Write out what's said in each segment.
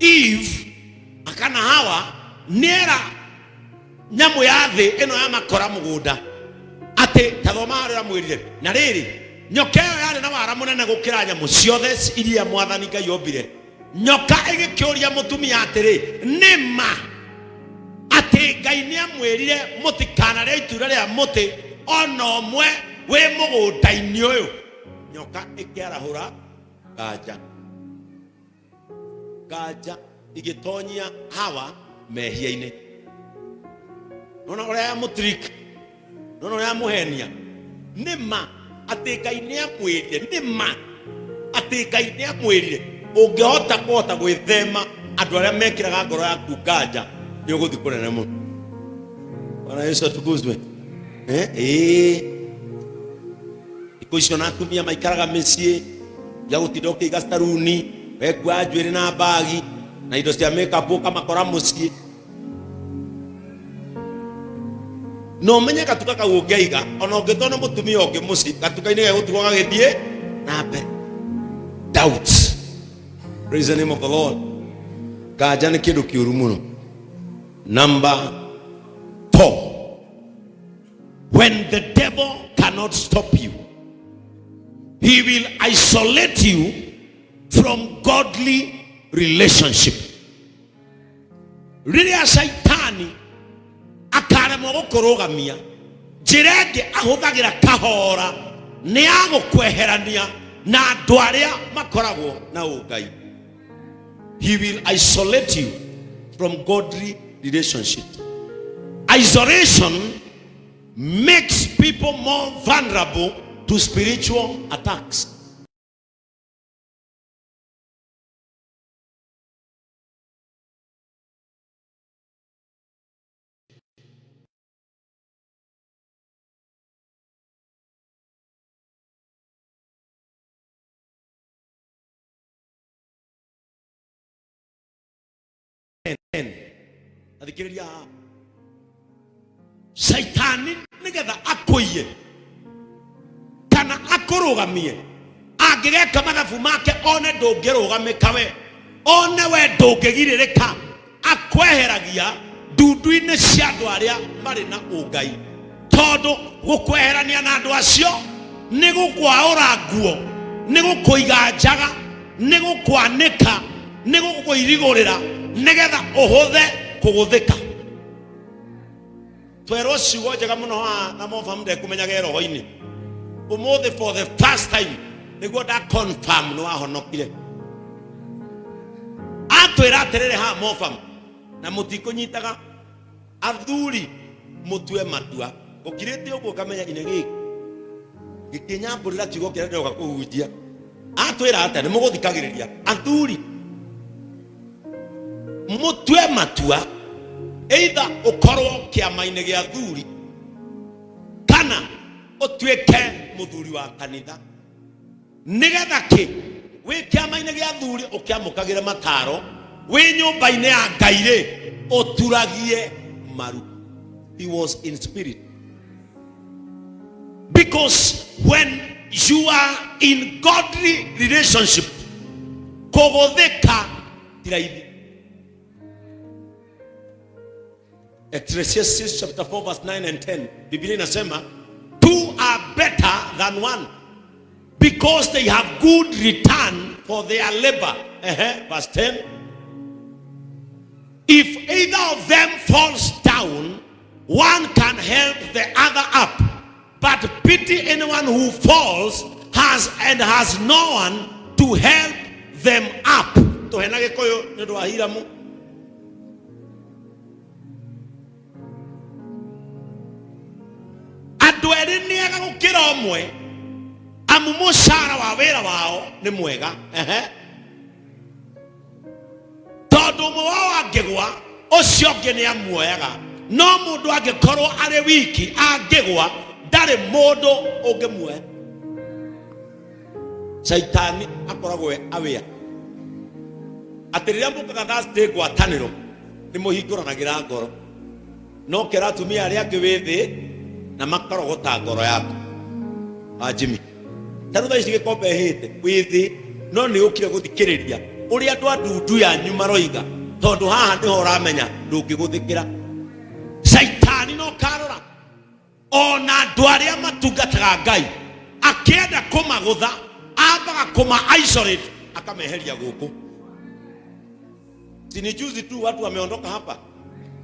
Eve akana Hawa nera nyamu ya thi ino ya makora mugunda ati tathoma rira mwirire na riri nyoka yo yari na wara munene gukira nyamu ciothe iria mwathani Ngai yombire. Nyoka igikiuria mutumia atiri nima ati Ngai ni amwirire mutikana ria itura ria muti ona omwe wi mugunda-ini uyu. Nyoka ikiarahura kanja igitonyia Hawa mehia-ini. Nona uria mutrik, nona uria muhenia. Nima ati Ngai ni amwirire, nima ati Ngai ni amwirire ungihota kuhota gwithema andu aria mekiraga ngoro yaku kanja ni uguthi kunene muno. Bwana Yesu atukuzwe. Ikuicio na atumia maikaraga micii ya gutinda ukiiga staruni wekua njuiri na bagi na indo cia makeup ukamakora mucii. No menye gatuka kau ungeiga ona ungitona mutumia ungi mucii gatuka-ini gegutigwo gagithie na mbere. Doubt. Praise the name of the Lord. Kanja ni kindu kiuru muno. Number 4. When the devil cannot stop you, he will isolate you from godly relationship. Riria Saitani akaremwo gukurugamia njira ingi ahuthagira kahora ni agukweherania na andu aria makoragwo na ungai. He will isolate you from godly relationship. Isolation makes people more vulnerable to spiritual attacks. Adikiriya Saitani nigetha akuiye kana akurugamie angigeka mathabu make one ndungirugamika we one we ndungigiririka akweheragia ndundu-ini cia andu aria mari na ungai tondu gukweherania na andu acio ni gukwaura nguo ni gukuiga njaga ni gukwanika ni gukuirigurira nigetha uhuthe kuguthika. Twero ciugo njega muno na mofamu ndekumenyaga roho-ini umuthi for the first time niguo da confirm no ahonokire. Atwira atirire ha mofamu na mutikunyitaga athuri mutue matua ukirite uguo kamenya ine gikinyamburira kiugo kiria ndoka kuhunjia. Atwira ate ni muguthikagiriria athuri mutue matua either ukorwo kiama-ini gia athuri kana utuike muthuri wa kanitha nigetha ki wi kiama-ini gia athuri ukiamukagire mataro wi nyumba-ini ya Ngai ri uturagie maru. He was in spirit, because when you are in godly relationship kuguthika tiraithi. Ecclesiastes chapter 4 verse 9 and 10 Biblia inasema two are better than one because they have good return for their labor. Verse 10, if either of them falls down, one can help the other up, but pity anyone who falls has no one to help them up. Tohenage koyo ndio ahiramu. Adwere niaga gukira omwe amu mushara wa wira wao ni mwega tondu mwe wao angigwa ucio ngi ni amuoyaga no mundu angikorwo ari wiki angigwa ndari mundu ungimuoya. Saitani akoragwo aware atiriria mukaga Thursday gwataniro ni muhinguranagira ngoro no kira atumia aria angi withi na makarogota ngoro yaku ajimi tarutha ici gikombe hite withi no ni ukire guthikiriria uri andu andundu ya nyuma roiga tondu haha niho ramenya ndungiguthikira Saitani no karora ona andu aria matungataga Ngai akienda kumagutha ambaga kuma isolate akameheria guku. Sini juzi tu watu wameondoka hapa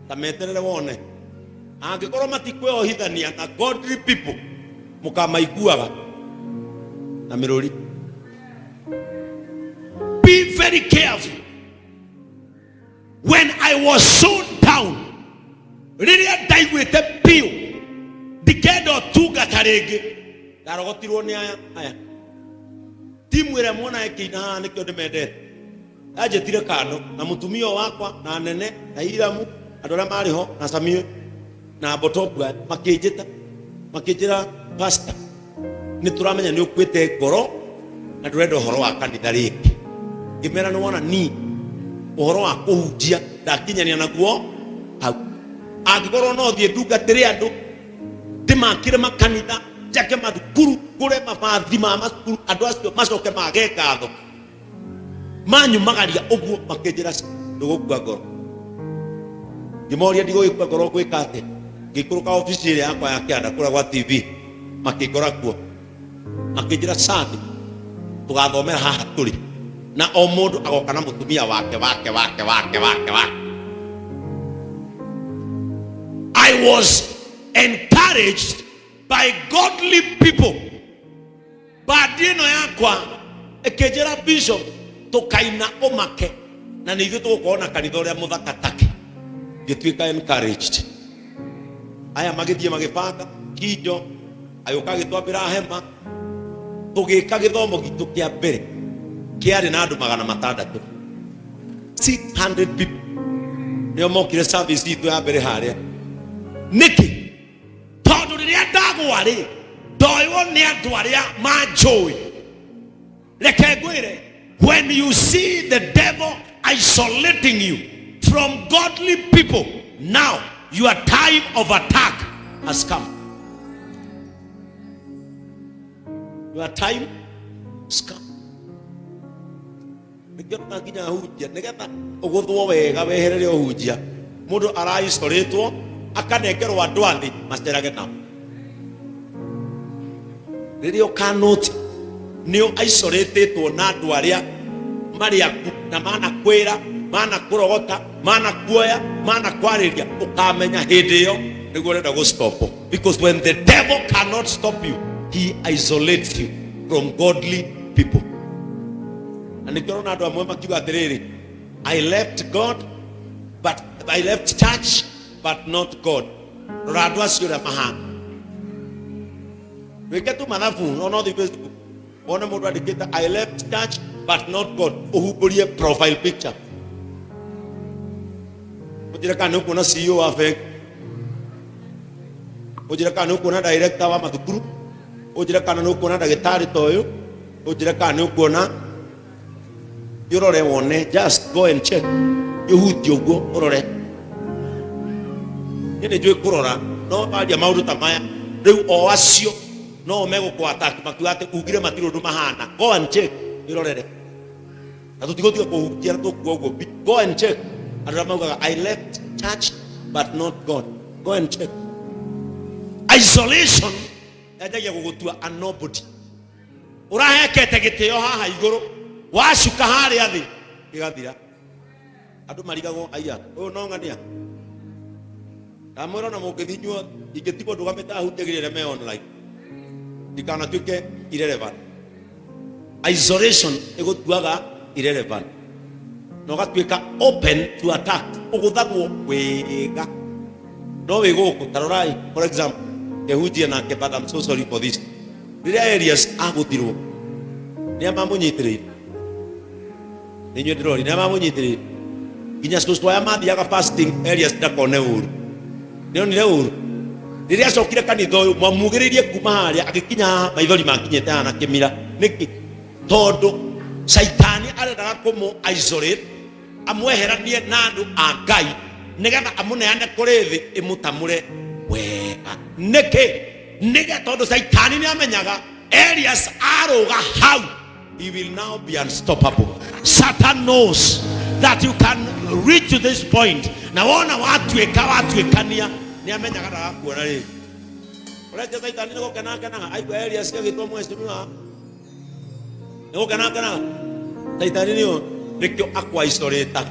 tameterere wone angikorwo matikweohithania na godly people mukamaiguaga na miruri. Be very careful. When I was so down, Riria Aiguite pio dikendo tuga tarege darogotirwo ni aya timu ire muona ekina nikyo ndimendete ajetire kando na mutumio wakwa na nene na iramu andora mariho na samie na botopwa makijira pastor ni turamenya ni ukwete ngoro na ndurenda horo wa kanitha riki imera no wona ni horo wa kuhunjia ndakinyania naguo au angikoro no thie ndungatire andu timakire makanitha jake mathukuru kure mabathi ma masukuru andu acio macoke magegatho manyu magaria uguo makijira ndugukua ngoro ngimoria ndigukua ngoro gwikate ngikuruka ofisi ile yakwa ya kianda kura kwa TV makikora kuo makijira sadi tugathomera haha turi na o mundu agoka na mutumia wake. I was encouraged by godly people. Badino yakwa ekejera bishop tukaina omake na nithu tukuona kanitha uria muthaka take gituika encouraged. Aya magithie magipanga kijo ayuka gitwambira hema tugika githomo gitu kia mbere kiari na andu 600 people nio mokire service itu ya mbere haria niki tondu riria ndagwa ri ndoiwo ni andu aria manjui reke ngwire. When you see the devil isolating you from godly people, now your time of attack has come. Your time has come. Nigetha nginya hunjia nigetha uguthwo wega weherere hunjia mundu araisoletwo akanekerwo andu athi macerage nao. Riria ukanoti nio isolatetwo na andu aria mari aku na mana kwira mana kurogota mana kuoya mana kwariria ukamenya hindi yo niguo renda go stop. Because when the devil cannot stop you, he isolates you from godly people. And nikiona andu amwe makiuga atiriri, I left God but I left church but not God. Rora andu acio ria mahana weketu mathabu no the Facebook one mundu andikite I left church but not God. Uhumburie profile picture ujira kana uko na CEO wa fake, ujira kana uko na director wa mathukuru, ujira kana uko na dagitari toyo, ujira kana uko na yorore wone. Just go and check yuhuti ugo orore ine jwe kurora no badia maundu tamaya riu o acio no mego kwa attack makiwate ugire matiro ndu mahana. Go and check yorore na tutigotiga kuhunjia tukuo ugo. Go and check. I left church but not God. Go and check. Isolation yajagia gugutua a nobody. Urahekete gitio haha iguru washuka hari athi igathira andu marigago aya uyu no ngania amwira na mungithinywo ingetigo ndugameta ahunjagirire me online dikana tuke irrelevant. Isolation egotuaga irrelevant no gatuika open to attack uguthagwo wega no wiguku tarorai. For example Yehudi na ke, but I'm so sorry for this. Riria areas aguthirwo ni amamunyitirire ninyo ndirori ni amamunyitirire ginya soswa ya mathiaga fasting areas ndakone uru nio nire uru riria cokire kanitha uyu mwamugiririe kuma haria agikinya maithori makinyete ana kimira niki tondu Saitani arenda kumu isolate amweheranie na andu a Ngai nigetha amuneane kuri thi imutamure wega nige tondu Saitani ni amenyaga areas aruga hau he will now be unstoppable. Satan knows that you can reach to this point. Na wona watu ekania ni amenyaga ndakuona ri urete Satan ni gukena aigua Elias agitwa mweshimiwa ni gukena Satan ni nikyo akwa isoleta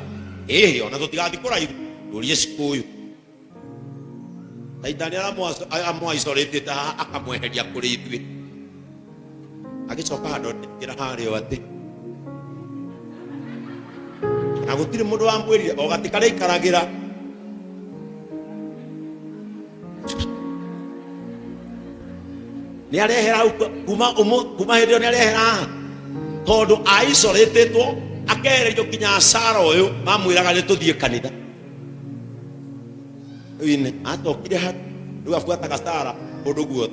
ona tutigathi kuraihu urie sikuyu Satan aramwa isolete ta akamweheria kuri ithui agicoka hando ndikira hario ati na gutire mundu wa mwirire o gatikare ikaragira ni arehera kuma hindio ni arehera tondu aisoletetwo akererio kinya Sara uyu mamwiraga ni tuthie kanitha ine atokire ha riu afuataga Sara undu guo